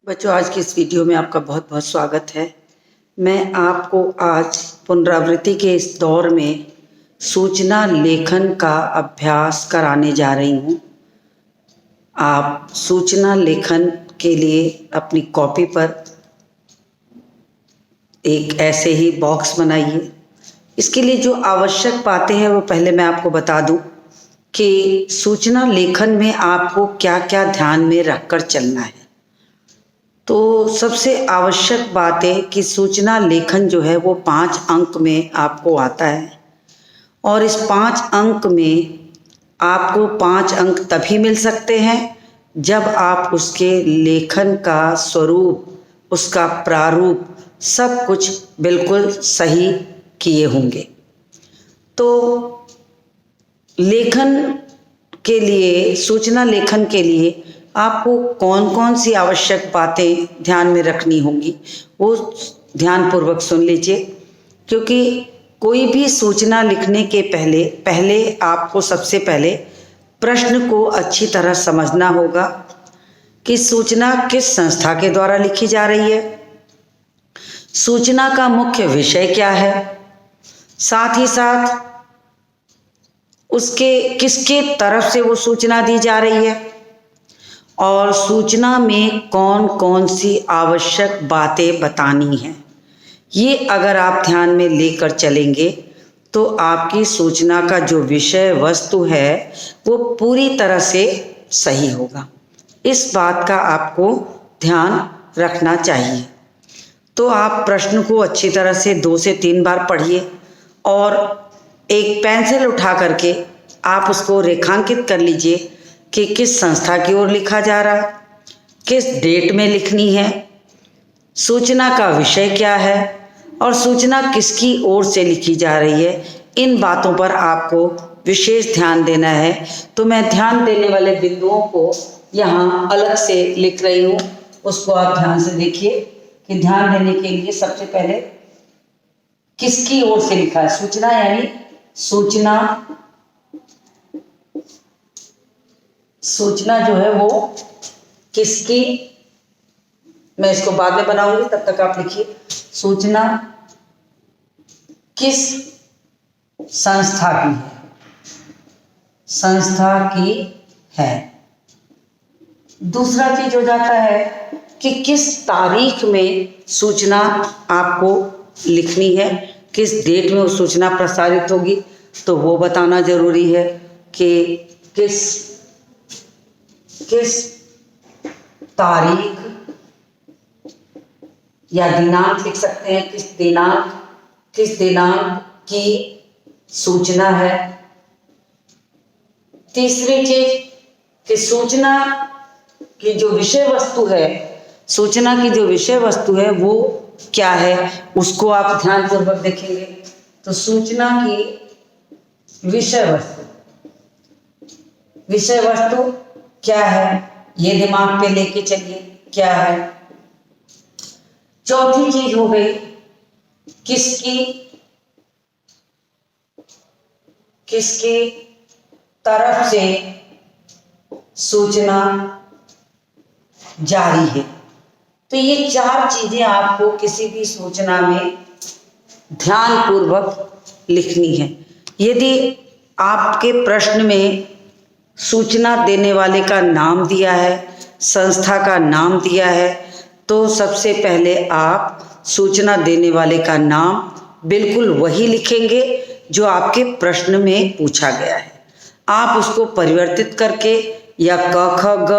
बच्चों, आज की इस वीडियो में आपका बहुत बहुत स्वागत है। मैं आपको आज पुनरावृत्ति के इस दौर में सूचना लेखन का अभ्यास कराने जा रही हूँ। आप सूचना लेखन के लिए अपनी कॉपी पर एक ऐसे ही बॉक्स बनाइए। इसके लिए जो आवश्यक बातें हैं वो पहले मैं आपको बता दूं कि सूचना लेखन में आपको क्या क्या ध्यान में रखकर चलना है। तो सबसे आवश्यक बात है कि सूचना लेखन जो है वो 5 अंक में आपको आता है और इस 5 अंक में आपको 5 अंक तभी मिल सकते हैं जब आप उसके लेखन का स्वरूप, उसका प्रारूप सब कुछ बिल्कुल सही किए होंगे। तो लेखन के लिए, सूचना लेखन के लिए आपको कौन कौन सी आवश्यक बातें ध्यान में रखनी होंगी वो ध्यानपूर्वक सुन लीजिए, क्योंकि कोई भी सूचना लिखने के पहले आपको सबसे पहले प्रश्न को अच्छी तरह समझना होगा कि सूचना किस संस्था के द्वारा लिखी जा रही है, सूचना का मुख्य विषय क्या है, साथ ही साथ उसके किसके तरफ से वो सूचना दी जा रही है और सूचना में कौन कौन सी आवश्यक बातें बतानी हैं। ये अगर आप ध्यान में लेकर चलेंगे तो आपकी सूचना का जो विषय वस्तु है वो पूरी तरह से सही होगा। इस बात का आपको ध्यान रखना चाहिए। तो आप प्रश्न को अच्छी तरह से 2 से 3 बार पढ़िए और एक पेंसिल उठा करके आप उसको रेखांकित कर लीजिए कि किस संस्था की ओर लिखा जा रहा है, किस डेट में लिखनी है, सूचना का विषय क्या है और सूचना किसकी ओर से लिखी जा रही है। इन बातों पर आपको विशेष ध्यान देना है। तो मैं ध्यान देने वाले बिंदुओं को यहाँ अलग से लिख रही हूँ, उसको आप ध्यान से देखिए कि ध्यान देने के लिए सबसे पहले किसकी ओर से लिखा है। सूचना यानी सूचना जो है वो किसकी, मैं इसको बाद में बनाऊंगी, तब तक आप लिखिए सूचना किस संस्था की है, संस्था की है। दूसरा चीज हो जाता है कि किस तारीख में सूचना आपको लिखनी है, किस डेट में वो सूचना प्रसारित होगी, तो वो बताना जरूरी है कि किस तारीख या दिनांक लिख सकते हैं, किस दिनांक की सूचना है। तीसरी चीज कि सूचना की जो विषय वस्तु है, सूचना की जो विषय वस्तु है वो क्या है, उसको आप ध्यानपूर्वक देखेंगे। तो सूचना की विषय वस्तु क्या है, ये दिमाग पे लेके चलिए क्या है। चौथी चीज हो गई किसकी तरफ से सूचना जारी है। तो ये 4 चीजें आपको किसी भी सूचना में ध्यानपूर्वक लिखनी है। यदि आपके प्रश्न में सूचना देने वाले का नाम दिया है, संस्था का नाम दिया है, तो सबसे पहले आप सूचना देने वाले का नाम बिल्कुल वही लिखेंगे जो आपके प्रश्न में पूछा गया है। आप उसको परिवर्तित करके या क ख ग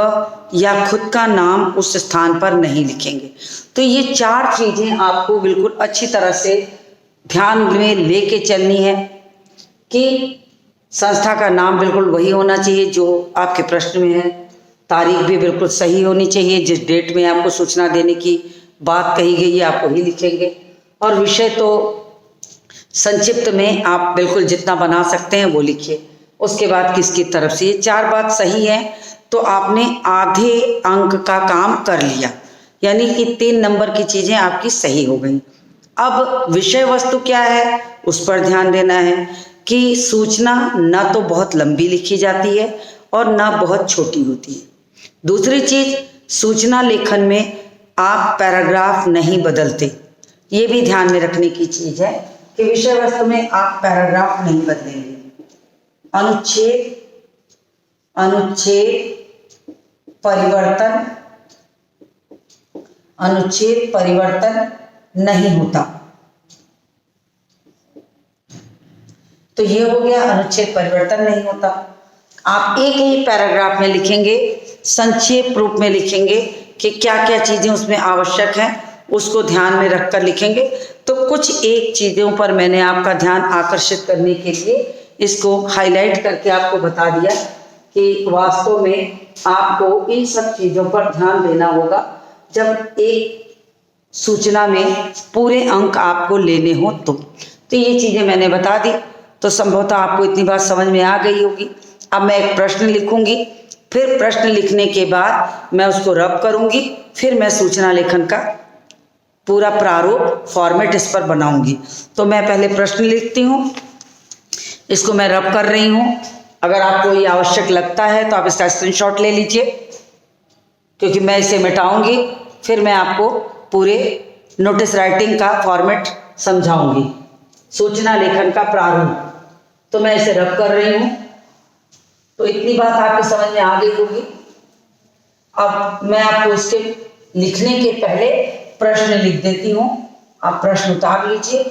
या खुद का नाम उस स्थान पर नहीं लिखेंगे। तो ये 4 चीजें आपको बिल्कुल अच्छी तरह से ध्यान में लेके चलनी है कि संस्था का नाम बिल्कुल वही होना चाहिए जो आपके प्रश्न में है, तारीख भी बिल्कुल सही होनी चाहिए, जिस डेट में आपको सूचना देने की बात कही गई है आप वही लिखेंगे, और विषय तो संक्षिप्त में आप बिल्कुल जितना बना सकते हैं वो लिखिए। उसके बाद किसकी तरफ से, ये 4 बात सही है तो आपने आधे अंक का काम कर लिया, यानी कि 3 नंबर की चीजें आपकी सही हो गई। अब विषय वस्तु क्या है उस पर ध्यान देना है कि सूचना ना तो बहुत लंबी लिखी जाती है और ना बहुत छोटी होती है। दूसरी चीज, सूचना लेखन में आप पैराग्राफ नहीं बदलते। ये भी ध्यान में रखने की चीज है कि विषय वस्तु में आप पैराग्राफ नहीं बदलेंगे। अनुच्छेद परिवर्तन, अनुच्छेद परिवर्तन नहीं होता। तो ये हो गया, अनुच्छेद परिवर्तन नहीं होता। आप एक ही पैराग्राफ में लिखेंगे, संक्षेप रूप में लिखेंगे कि क्या क्या चीजें उसमें आवश्यक हैं, उसको ध्यान में रखकर लिखेंगे। तो कुछ एक चीजों पर मैंने आपका ध्यान आकर्षित करने के लिए इसको हाईलाइट करके आपको बता दिया कि वास्तव में आपको इन सब चीजों पर ध्यान देना होगा जब एक सूचना में पूरे अंक आपको लेने हो तो ये चीजें मैंने बता दी। तो संभवतः आपको इतनी बात समझ में आ गई होगी। अब मैं एक प्रश्न लिखूंगी, फिर प्रश्न लिखने के बाद मैं उसको रब करूंगी, फिर मैं सूचना लेखन का पूरा प्रारूप फॉर्मेट इस पर बनाऊंगी। तो मैं पहले प्रश्न लिखती हूँ, इसको मैं रब कर रही हूँ। अगर आपको ये आवश्यक लगता है तो आप इसका स्क्रीनशॉट ले लीजिए, क्योंकि मैं इसे मिटाऊंगी, फिर मैं आपको पूरे नोटिस राइटिंग का फॉर्मेट समझाऊंगी, सूचना लेखन का प्रारूप। तो मैं इसे रब कर रही हूँ। तो इतनी बात आपकी समझ में आ गई होगी। अब मैं आपको इसके लिखने के पहले प्रश्न लिख देती हूँ। आप प्रश्न उतार लीजिए,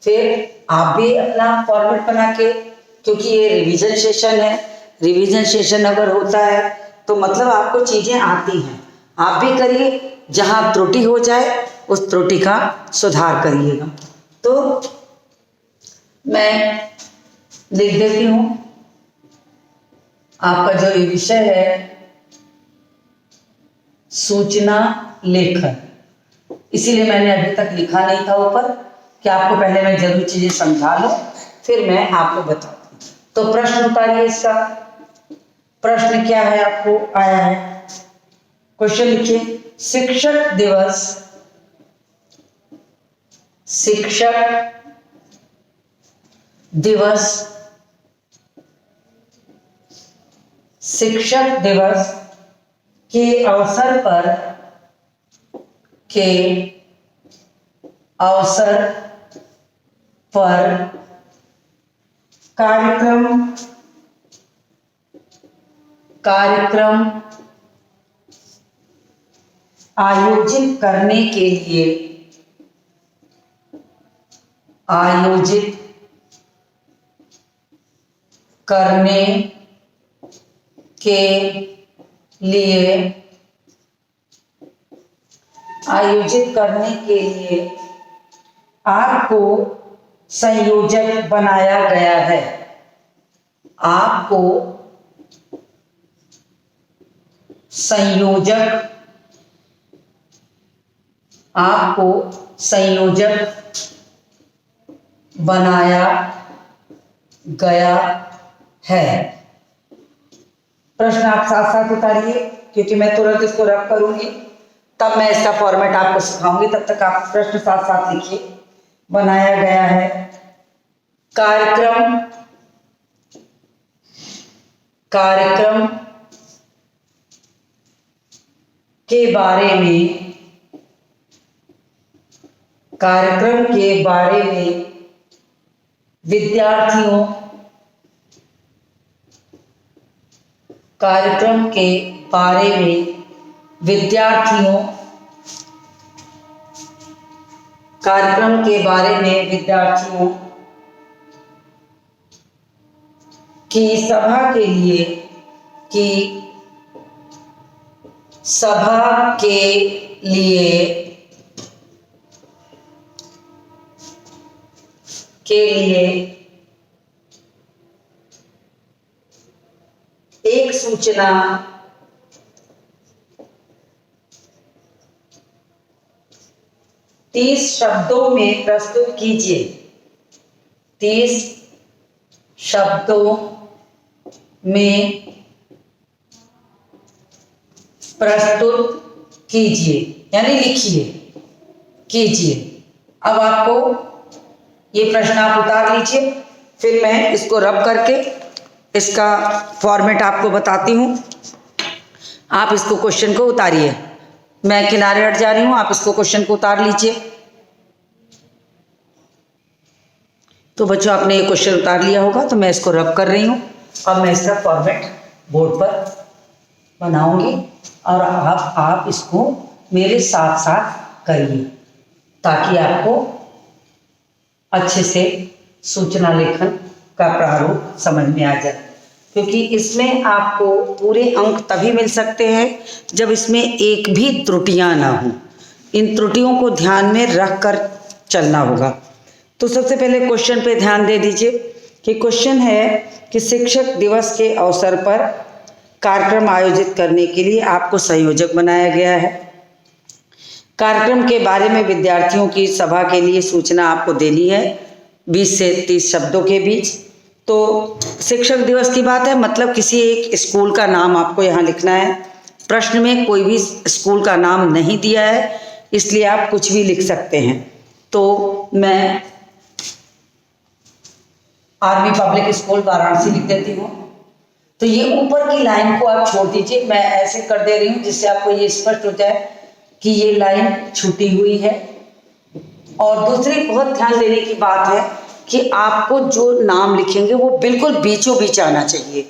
फिर आप भी अपना फॉर्मेट बना के, क्योंकि ये रिवीजन सेशन है, रिवीजन सेशन अगर होता है तो मतलब आपको चीजें आती हैं, आप भी करिए। जहाँ त्रुटि हो जाए उस त्रुटि का सुधार करिएगा। तो मैं लिख देती हूँ आपका जो ये विषय है सूचना लेखन। इसीलिए मैंने अभी तक लिखा नहीं था ऊपर कि आपको पहले मैं जरूरी चीजें समझा लूं, फिर मैं आपको बताऊं। तो प्रश्न उतारिए। इसका प्रश्न क्या है आपको आया है, क्वेश्चन लिखिए। शिक्षक दिवस, शिक्षक दिवस, शिक्षक दिवस के अवसर पर, के अवसर पर कार्यक्रम आयोजित करने के लिए, आयोजित करने के लिए, आयोजित करने के लिए आपको संयोजक बनाया गया है। आपको संयोजक, आपको संयोजक बनाया गया है। प्रश्न आप साथ साथ उतारिए, क्योंकि मैं तुरंत इसको रब करूंगी, तब मैं इसका फॉर्मेट आपको सिखाऊंगी। तब तक आप प्रश्न साथ साथ लिखिए। बनाया गया है, कार्यक्रम, कार्यक्रम के बारे में, कार्यक्रम के बारे में विद्यार्थियों, कार्यक्रम के बारे में विद्यार्थियों, कार्यक्रम के बारे में विद्यार्थियों की सभा के लिए, की सभा के लिए, एक सूचना, 30 शब्दों में प्रस्तुत कीजिए। 30 शब्दों में प्रस्तुत कीजिए, यानी लिखिए, कीजिए। अब आपको ये प्रश्न आप उतार लीजिए, फिर मैं इसको रब करके इसका फॉर्मेट आपको बताती हूँ। आप इसको क्वेश्चन को उतारिए। मैं किनारे हट जा रही हूँ, आप इसको क्वेश्चन को उतार लीजिए। तो बच्चों आपने ये क्वेश्चन उतार लिया होगा, तो मैं इसको रब कर रही हूँ। अब मैं इसका फॉर्मेट बोर्ड पर बनाऊंगी और आप इसको मेरे साथ साथ करिए ताकि आपको अच्छे से सूचना लेखन का प्रारूप समझ में आ जाए, क्योंकि इसमें आपको पूरे अंक तभी मिल सकते हैं जब इसमें एक भी त्रुटियां ना हो। इन त्रुटियों को ध्यान में रख कर चलना होगा। तो सबसे पहले क्वेश्चन पे ध्यान दे दीजिए कि क्वेश्चन है कि शिक्षक दिवस के अवसर पर कार्यक्रम आयोजित करने के लिए आपको संयोजक बनाया गया है। कार्यक्रम के बारे में विद्यार्थियों की सभा के लिए सूचना आपको देनी है 20 से 30 शब्दों के बीच। तो शिक्षक दिवस की बात है, मतलब किसी एक स्कूल का नाम आपको यहाँ लिखना है। प्रश्न में कोई भी स्कूल का नाम नहीं दिया है, इसलिए आप कुछ भी लिख सकते हैं। तो मैं आर्मी पब्लिक स्कूल वाराणसी लिख देती हूँ। तो ये ऊपर की लाइन को आप छोड़ दीजिए, मैं ऐसे कर दे रही हूँ जिससे आपको ये स्पष्ट हो जाए कि ये लाइन छूटी हुई है। और दूसरी बहुत ध्यान देने की बात है कि आपको जो नाम लिखेंगे वो बिल्कुल बीचों बीच आना चाहिए।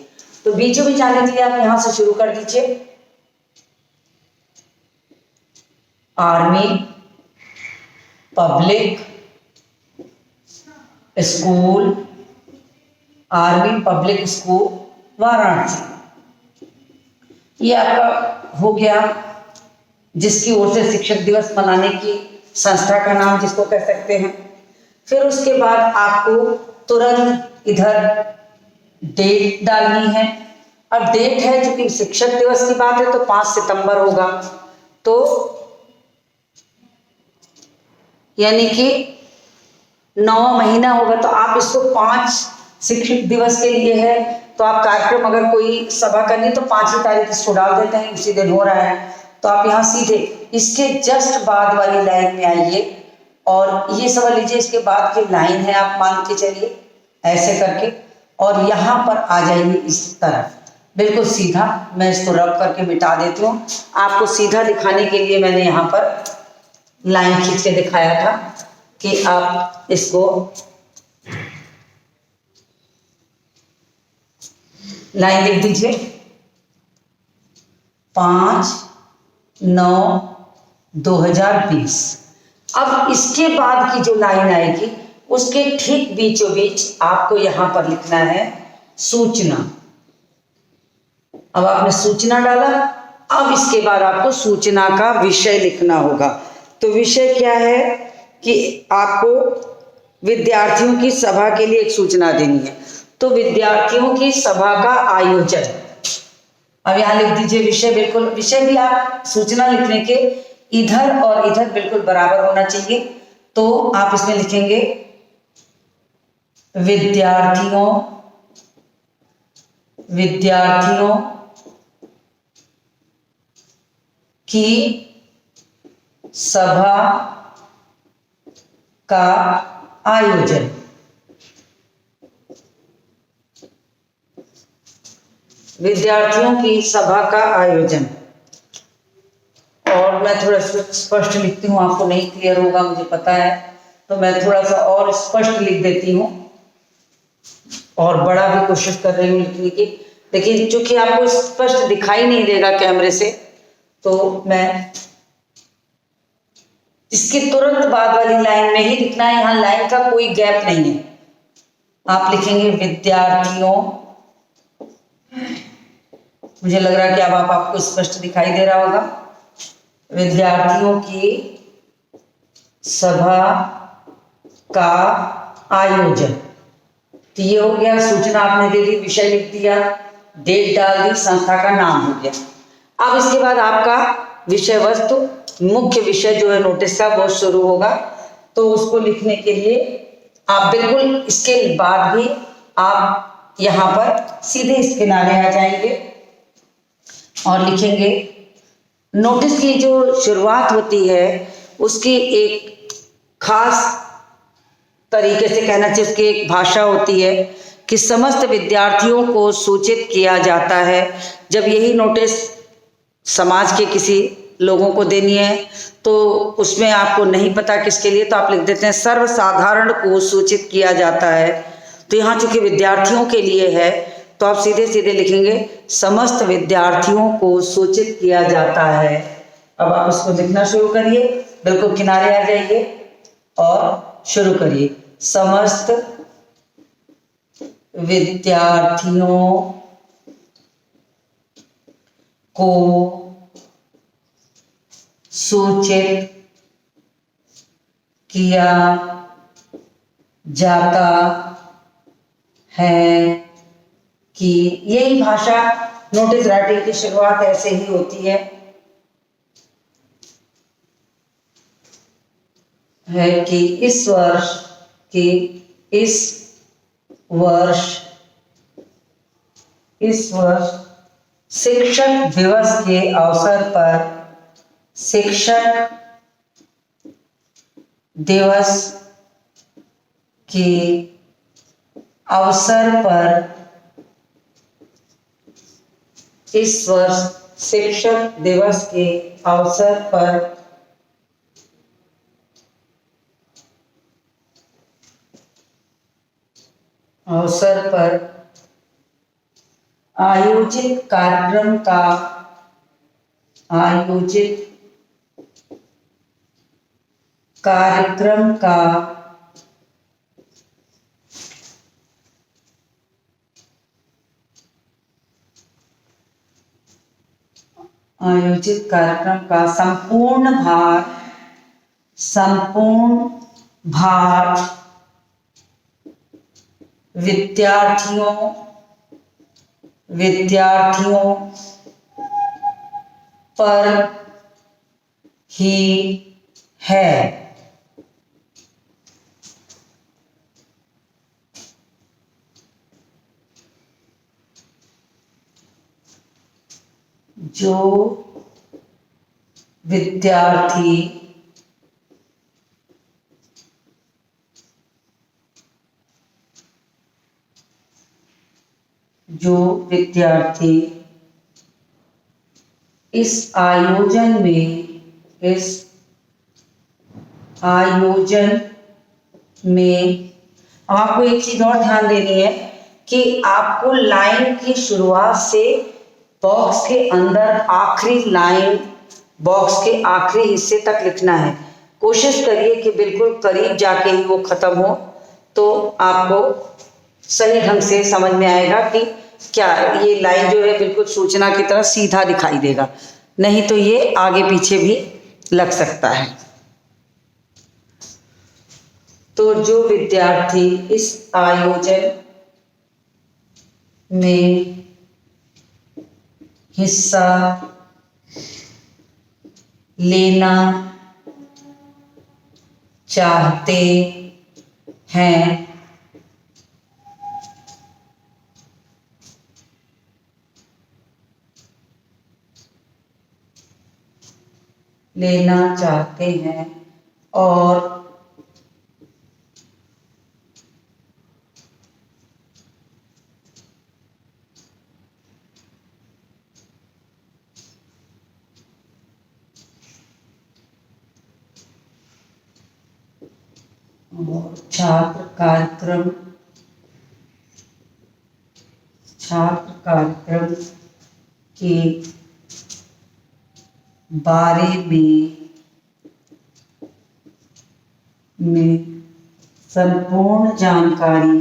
तो बीचों बीच आने के लिए आप यहां से शुरू कर दीजिए। Army public school, army public school Varanasi, ये आपका हो गया जिसकी ओर से शिक्षक दिवस मनाने की संस्था का नाम जिसको कह सकते हैं। फिर उसके बाद आपको तुरंत इधर डेट डालनी है। अब डेट है, क्योंकि शिक्षक दिवस की बात है तो 5 सितंबर होगा, तो यानी कि 9वां महीना होगा। तो आप इसको 5 शिक्षक दिवस के लिए है, तो आप कार्यक्रम अगर कोई सभा करनी तो 5 तारीख इसको डाल देते हैं, उसी दिन हो रहा है। तो आप यहाँ सीधे इसके जस्ट बाद वाली लाइन में आइए और ये समझ लीजिए इसके बाद की लाइन है, आप मान के चलिए ऐसे करके, और यहाँ पर आ जाइए इस तरफ बिल्कुल सीधा। मैं इसको रब करके मिटा देती हूँ। आपको सीधा दिखाने के लिए मैंने यहाँ पर लाइन खींच के दिखाया था कि आप इसको लाइन लिख दीजिए 5/9/2020। अब इसके बाद की जो लाइन आएगी उसके ठीक बीचों बीच आपको यहां पर लिखना है सूचना। अब आपने सूचना डाला, अब इसके बाद आपको सूचना का विषय लिखना होगा। तो विषय क्या है कि आपको विद्यार्थियों की सभा के लिए एक सूचना देनी है, तो विद्यार्थियों की सभा का आयोजन। अब यहां लिख दीजिए विषय। बिल्कुल विषय भी आप सूचना लिखने के इधर और इधर बिल्कुल बराबर होना चाहिए। तो आप इसमें लिखेंगे विद्यार्थियों की सभा का आयोजन। विद्यार्थियों की सभा का आयोजन। और मैं थोड़ा स्पष्ट लिखती हूँ, आपको नहीं क्लियर होगा मुझे पता है, तो मैं थोड़ा सा और स्पष्ट लिख देती हूँ और बड़ा भी कोशिश कर रही हूँ लिखने की, लेकिन चूंकि आपको स्पष्ट दिखाई नहीं देगा कैमरे से, तो मैं इसके तुरंत बाद वाली लाइन में ही लिखना है। यहाँ लाइन का कोई गैप नहीं है। आप लिखेंगे विद्यार्थियों, मुझे लग रहा है कि अब आपको स्पष्ट दिखाई दे रहा होगा, विद्यार्थियों की सभा का आयोजन। तो ये हो गया, सूचना आपने दे दी, विषय लिख दिया, डेट डाल दी, संस्था का नाम हो गया। अब इसके बाद आपका विषय वस्तु, मुख्य विषय जो है नोटिस का वो शुरू होगा। तो उसको लिखने के लिए आप बिल्कुल इसके बाद भी आप यहाँ पर सीधे इस किनारे आ जाएंगे और लिखेंगे। नोटिस की जो शुरुआत होती है उसकी एक खास तरीके से कहना चाहिए, उसकी एक भाषा होती है कि समस्त विद्यार्थियों को सूचित किया जाता है। जब यही नोटिस समाज के किसी लोगों को देनी है, तो उसमें आपको नहीं पता किसके लिए, तो आप लिख देते हैं सर्वसाधारण को सूचित किया जाता है। तो यहाँ चूंकि विद्यार्थियों के लिए है तो आप सीधे सीधे लिखेंगे समस्त विद्यार्थियों को सूचित किया जाता है। अब आप इसको लिखना शुरू करिए, बिल्कुल किनारे आ जाइए और शुरू करिए। समस्त विद्यार्थियों को सूचित किया जाता है कि, यही भाषा नोटिस राइटिंग की शुरुआत ऐसे ही होती है कि इस वर्ष शिक्षक दिवस के अवसर पर इस वर्ष शिक्षक दिवस के अवसर पर आयोजित कार्यक्रम का संपूर्ण भार विद्यार्थियों पर ही है। जो विद्यार्थी इस आयोजन में आपको एक चीज और ध्यान देनी है कि आपको लाइन की शुरुआत से बॉक्स के अंदर आखिरी लाइन, बॉक्स के आखिरी हिस्से तक लिखना है। कोशिश करिए कि बिल्कुल करीब जाके ही वो खत्म हो, तो आपको सही ढंग से समझ में आएगा कि क्या ये लाइन जो है बिल्कुल सूचना की तरह सीधा दिखाई देगा, नहीं तो ये आगे पीछे भी लग सकता है। तो जो विद्यार्थी इस आयोजन में हिस्सा लेना चाहते हैं और छात्र कार्यक्रम के बारे में संपूर्ण जानकारी,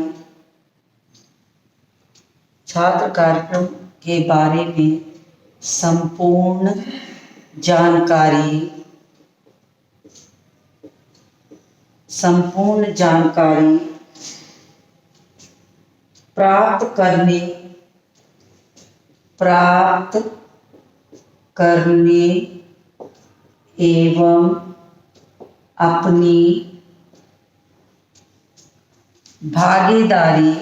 छात्र कार्यक्रम के बारे में संपूर्ण जानकारी प्राप्त करने एवं अपनी भागीदारी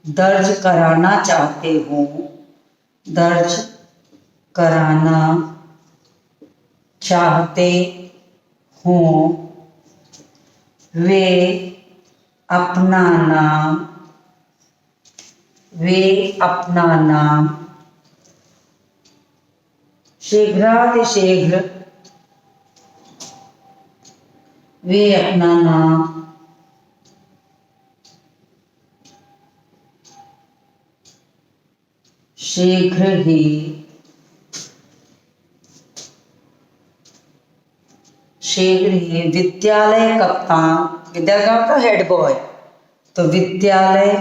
दर्ज कराना चाहते हों वे अपना नाम शीघ्रातिशीघ्र वे अपना नाम शीघ्र ही विद्यालय कप्तान, विद्यालय का हेड बॉय, तो विद्यालय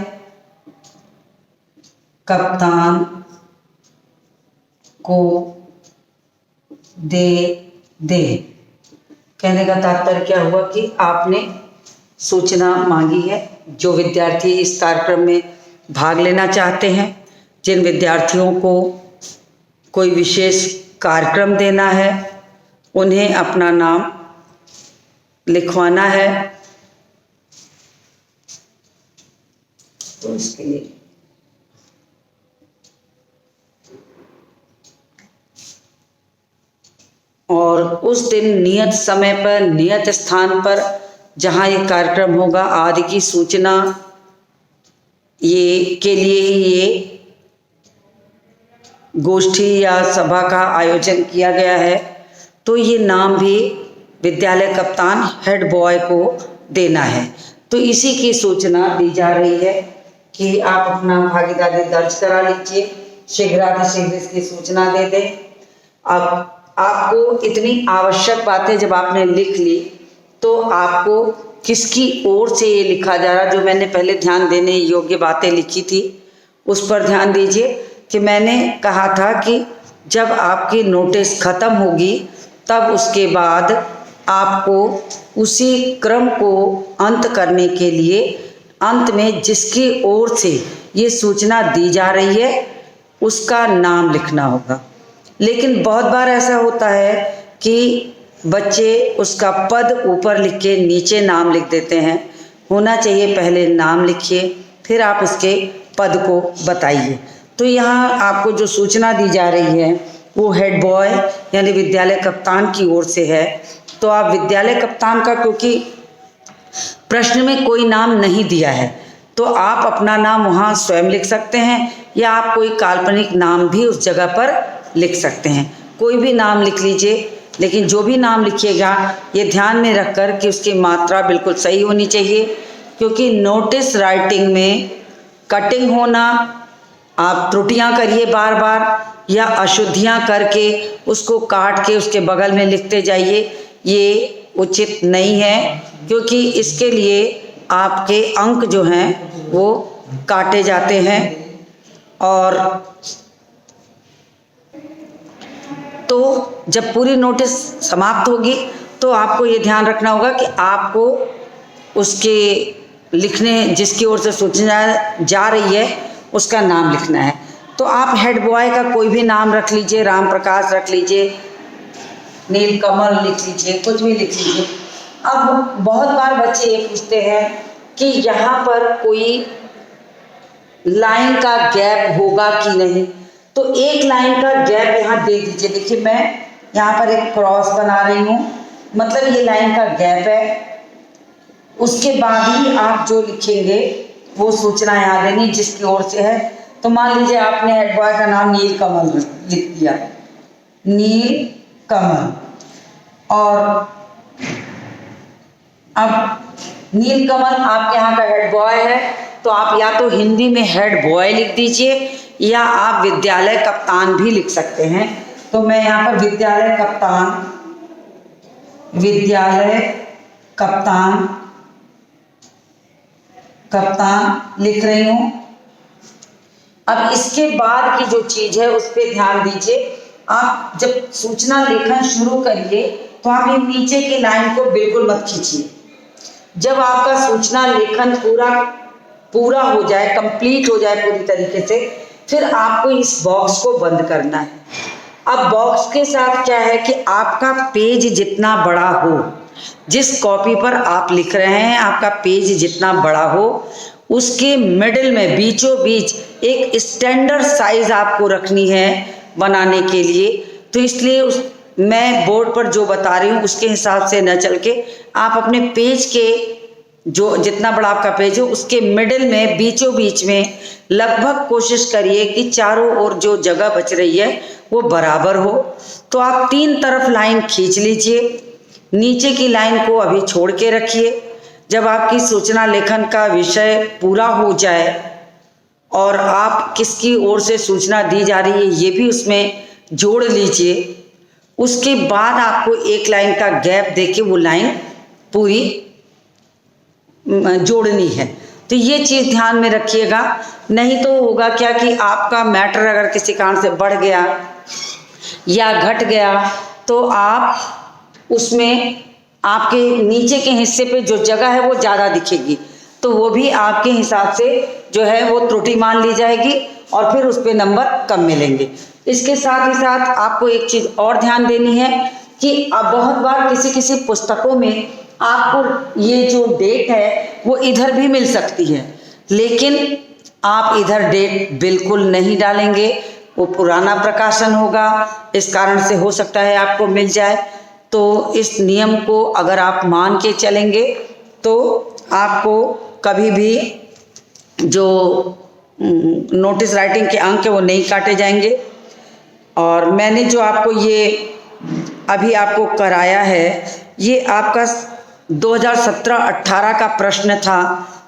कप्तान को दे। कहने का तात्पर्य क्या हुआ कि आपने सूचना मांगी है। जो विद्यार्थी इस कार्यक्रम में भाग लेना चाहते हैं, जिन विद्यार्थियों को कोई विशेष कार्यक्रम देना है, उन्हें अपना नाम लिखवाना है। तो इसके लिए और उस दिन नियत समय पर, नियत स्थान पर जहाँ ये कार्यक्रम होगा आदि की सूचना ये के लिए ही ये गोष्ठी या सभा का आयोजन किया गया है। तो ये नाम भी विद्यालय कप्तान हेड बॉय को देना है। तो इसी की सूचना दी जा रही है कि आप अपना भागीदारी दर्ज करा लीजिए, शीघ्रातिशीघ्र इसकी सूचना दे दें। अब आपको इतनी आवश्यक बातें जब आपने लिख ली तो आपको किसकी ओर से ये लिखा जा रहा, जो मैंने पहले ध्यान देने योग्य बातें लिखी थी उस पर ध्यान दीजिए कि मैंने कहा था कि जब आपकी नोटिस खत्म होगी तब उसके बाद आपको उसी क्रम को अंत करने के लिए अंत में जिसकी ओर से ये सूचना दी जा रही है उसका नाम लिखना होगा। लेकिन बहुत बार ऐसा होता है कि बच्चे उसका पद ऊपर लिख के नीचे नाम लिख देते हैं। होना चाहिए पहले नाम लिखिए, फिर आप उसके पद को बताइए। तो यहाँ आपको जो सूचना दी जा रही है वो हेड बॉय यानी विद्यालय कप्तान की ओर से है। तो आप विद्यालय कप्तान का, क्योंकि प्रश्न में कोई नाम नहीं दिया है, तो आप अपना नाम वहाँ स्वयं लिख सकते हैं या आप कोई काल्पनिक नाम भी उस जगह पर लिख सकते हैं। कोई भी नाम लिख लीजिए, लेकिन जो भी नाम लिखिएगा ये ध्यान में रखकर कि उसकी मात्रा बिल्कुल सही होनी चाहिए, क्योंकि नोटिस राइटिंग में कटिंग होना, आप त्रुटियां करिए बार बार या अशुद्धियां करके उसको काट के उसके बगल में लिखते जाइए, ये उचित नहीं है, क्योंकि इसके लिए आपके अंक जो हैं वो काटे जाते हैं। और तो जब पूरी नोटिस समाप्त होगी तो आपको ये ध्यान रखना होगा कि आपको उसके लिखने जिसकी ओर से सूचना जा रही है उसका नाम लिखना है। तो आप हेड बॉय का कोई भी नाम रख लीजिए, राम प्रकाश रख लीजिए, नीलकमल लिख लीजिए, कुछ भी लिख लीजिए। अब बहुत बार बच्चे ये पूछते हैं कि यहाँ पर कोई लाइन का गैप होगा कि नहीं, तो एक लाइन का गैप यहाँ दे दीजिए। देखिए मैं यहाँ पर एक क्रॉस बना रही हूँ, मतलब ये लाइन का गैप है। उसके बाद ही आप जो लिखेंगे वो सूचना यहाँ देनी जिसकी ओर से है। तो मान लीजिए आपने हेड बॉय का नाम नीलकमल लिख दिया, नीलकमल, और अब नीलकमल आपके यहाँ का हेड बॉय है, तो आप या तो हिंदी में हेड बॉय लिख दीजिए या आप विद्यालय कप्तान भी लिख सकते हैं। तो मैं यहाँ पर विद्यालय कप्तान लिख रही हूँ। अब इसके बाद की जो चीज है उस पर ध्यान दीजिए। आप जब सूचना लेखन शुरू करिए तो आप ये नीचे की लाइन को बिल्कुल मत खींचिए। जब आपका सूचना लेखन पूरा हो जाए, कंप्लीट हो जाए पूरी तरीके से, फिर आपको इस बॉक्स को बंद करना है। अब बॉक्स के साथ क्या है कि आपका पेज जितना बड़ा हो, जिस कॉपी पर आप लिख रहे हैं आपका पेज जितना बड़ा हो, उसके मिडिल में बीचों बीच एक स्टैंडर्ड साइज आपको रखनी है बनाने के लिए। तो इसलिए मैं बोर्ड पर जो बता रही हूँ उसके हिसाब से न चल के आप अपने पेज के जो जितना बड़ा आपका पेज हो उसके मिडिल में बीचों बीच में लगभग कोशिश करिए कि चारों ओर जो जगह बच रही है वो बराबर हो। तो आप 3 तरफ लाइन खींच लीजिए, नीचे की लाइन को अभी छोड़ के रखिए। जब आपकी सूचना लेखन का विषय पूरा हो जाए और आप किसकी ओर से सूचना दी जा रही है ये भी उसमें जोड़ लीजिए। उसके बाद आपको एक लाइन का गैप देके वो लाइन पूरी जोड़नी है। तो ये चीज़ ध्यान में रखिएगा, नहीं तो होगा क्या कि आपका मैटर अगर किसी कारण से बढ़ गया या घट गया तो आप उसमें आपके नीचे के हिस्से पे जो जगह है वो ज़्यादा दिखेगी, तो वो भी आपके हिसाब से जो है वो त्रुटि मान ली जाएगी और फिर उस पर नंबर कम मिलेंगे। इसके साथ ही साथ आपको एक चीज़ और ध्यान देनी है कि अब बहुत बार किसी किसी पुस्तकों में आपको ये जो डेट है वो इधर भी मिल सकती है, लेकिन आप इधर डेट बिल्कुल नहीं डालेंगे, वो पुराना प्रकाशन होगा, इस कारण से हो सकता है आपको मिल जाए। तो इस नियम को अगर आप मान के चलेंगे तो आपको कभी भी जो नोटिस राइटिंग के अंक है वो नहीं काटे जाएंगे। और मैंने जो आपको ये अभी आपको कराया है ये आपका 2017-18 का प्रश्न था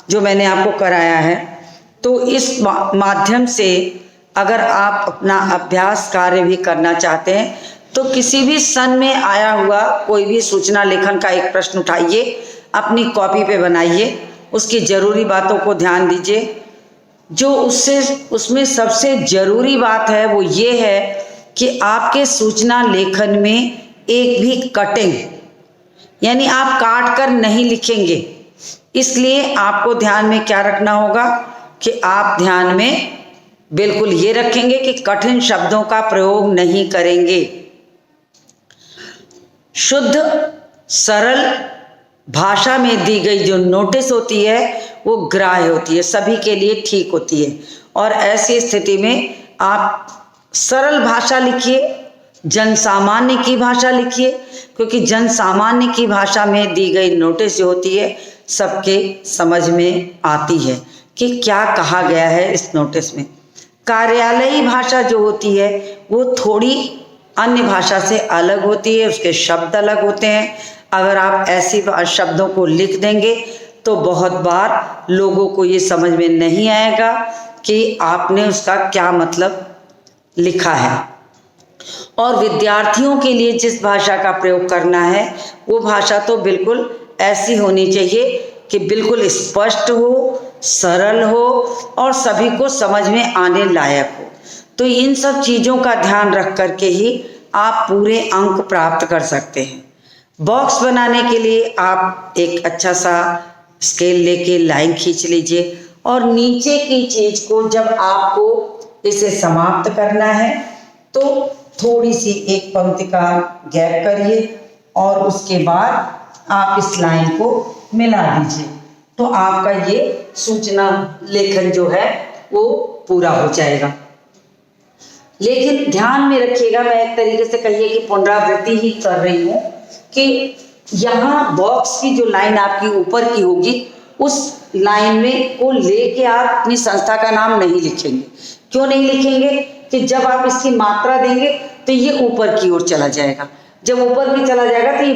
जो मैंने आपको कराया है। तो इस माध्यम से अगर आप अपना अभ्यास कार्य भी करना चाहते हैं तो किसी भी सन में आया हुआ कोई भी सूचना लेखन का एक प्रश्न उठाइए, अपनी कॉपी पे बनाइए, उसकी ज़रूरी बातों को ध्यान दीजिए। जो उसमें सबसे ज़रूरी बात है वो ये है कि आपके सूचना लेखन में एक भी कटिंग यानी आप काट कर नहीं लिखेंगे। इसलिए आपको ध्यान में क्या रखना होगा कि आप ध्यान में बिल्कुल ये रखेंगे कि कठिन शब्दों का प्रयोग नहीं करेंगे। शुद्ध सरल भाषा में दी गई जो नोटिस होती है वो ग्राह्य होती है, सभी के लिए ठीक होती है। और ऐसी स्थिति में आप सरल भाषा लिखिए, जन सामान्य की भाषा लिखिए, क्योंकि जन सामान्य की भाषा में दी गई नोटिस जो होती है सबके समझ में आती है कि क्या कहा गया है इस नोटिस में। कार्यालयी भाषा जो होती है वो थोड़ी अन्य भाषा से अलग होती है, उसके शब्द अलग होते हैं। अगर आप ऐसी शब्दों को लिख देंगे तो बहुत बार लोगों को ये समझ में नहीं आएगा कि आपने उसका क्या मतलब लिखा है। और विद्यार्थियों के लिए जिस भाषा का प्रयोग करना है वो भाषा तो बिल्कुल ऐसी होनी चाहिए कि बिल्कुल स्पष्ट हो, सरल हो और सभी को समझ में आने लायक हो। तो इन सब चीज़ों का ध्यान रख करके ही आप पूरे अंक प्राप्त कर सकते हैं। बॉक्स बनाने के लिए आप एक अच्छा सा स्केल लेके लाइन खींच लीजिए और नीचे की चीज़ को जब आपको इसे समाप्त करना है तो थोड़ी सी एक पंक्ति का गैप करिए और उसके बाद आप इस लाइन को मिला दीजिए, तो आपका ये सूचना लेखन जो है वो पूरा हो जाएगा। लेकिन ध्यान में रखिएगा, मैं एक तरीके से कहिए कि पुनरावृत्ति ही कर रही हूँ कि यहाँ बॉक्स की जो लाइन आपकी ऊपर की होगी उस लाइन में को लेके आप अपनी संस्था का नाम नहीं लिखेंगे। क्यों नहीं लिखेंगे कि जब आप इसकी मात्रा देंगे तो ये ऊपर की ओर चला जाएगा, जब ऊपर की चला जाएगा तो ये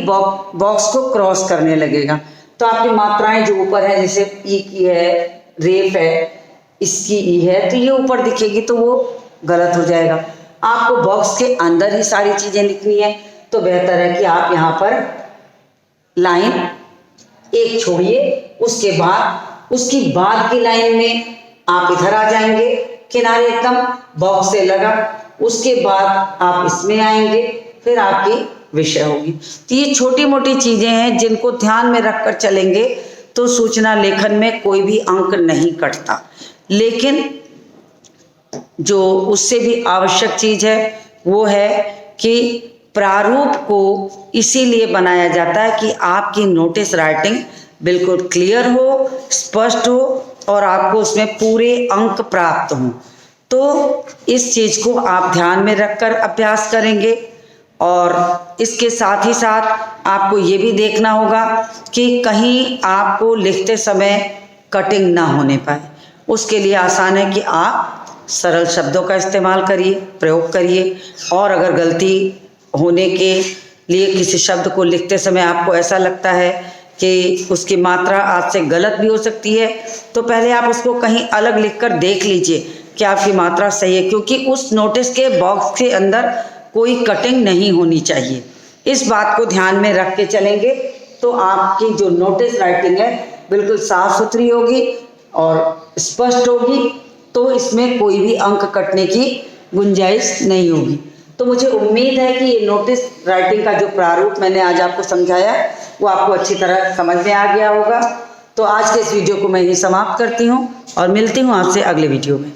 बॉक्स को क्रॉस करने लगेगा। तो आपकी मात्राएं जो ऊपर है, जैसे ई की है, रेफ है, इसकी ई है, तो ये ऊपर दिखेगी तो वो गलत हो जाएगा। आपको बॉक्स के अंदर ही सारी चीज़ें लिखनी है, तो बेहतर है कि आप यहाँ पर लाइन एक छोड़िए, उसके बाद उसकी बाद की लाइन में आप इधर आ जाएंगे, किनारे एकदम बॉक्स से लगा, उसके बाद आप इसमें आएंगे, फिर आपकी विषय होगी। तो ये छोटी मोटी चीज़ें हैं जिनको ध्यान में रखकर चलेंगे तो सूचना लेखन में कोई भी अंक नहीं कटता। लेकिन जो उससे भी आवश्यक चीज़ है वो है कि प्रारूप को इसीलिए बनाया जाता है कि आपकी नोटिस राइटिंग बिल्कुल क्लियर हो, स्पष्ट हो और आपको उसमें पूरे अंक प्राप्त हों। तो इस चीज़ को आप ध्यान में रखकर अभ्यास करेंगे और इसके साथ ही साथ आपको ये भी देखना होगा कि कहीं आपको लिखते समय कटिंग ना होने पाए। उसके लिए आसान है कि आप सरल शब्दों का इस्तेमाल करिए, प्रयोग करिए। और अगर गलती होने के लिए किसी शब्द को लिखते समय आपको ऐसा लगता है कि उसकी मात्रा आपसे गलत भी हो सकती है, तो पहले आप उसको कहीं अलग लिखकर देख लीजिए कि आपकी मात्रा सही है, क्योंकि उस नोटिस के बॉक्स के अंदर कोई कटिंग नहीं होनी चाहिए। इस बात को ध्यान में रख के चलेंगे तो आपकी जो नोटिस राइटिंग है बिल्कुल साफ सुथरी होगी और स्पष्ट होगी, तो इसमें कोई भी अंक कटने की गुंजाइश नहीं होगी। तो मुझे उम्मीद है कि ये नोटिस राइटिंग का जो प्रारूप मैंने आज आपको समझाया वो आपको अच्छी तरह समझ में आ गया होगा। तो आज के इस वीडियो को मैं यहीं समाप्त करती हूँ और मिलती हूँ आपसे अगले वीडियो में।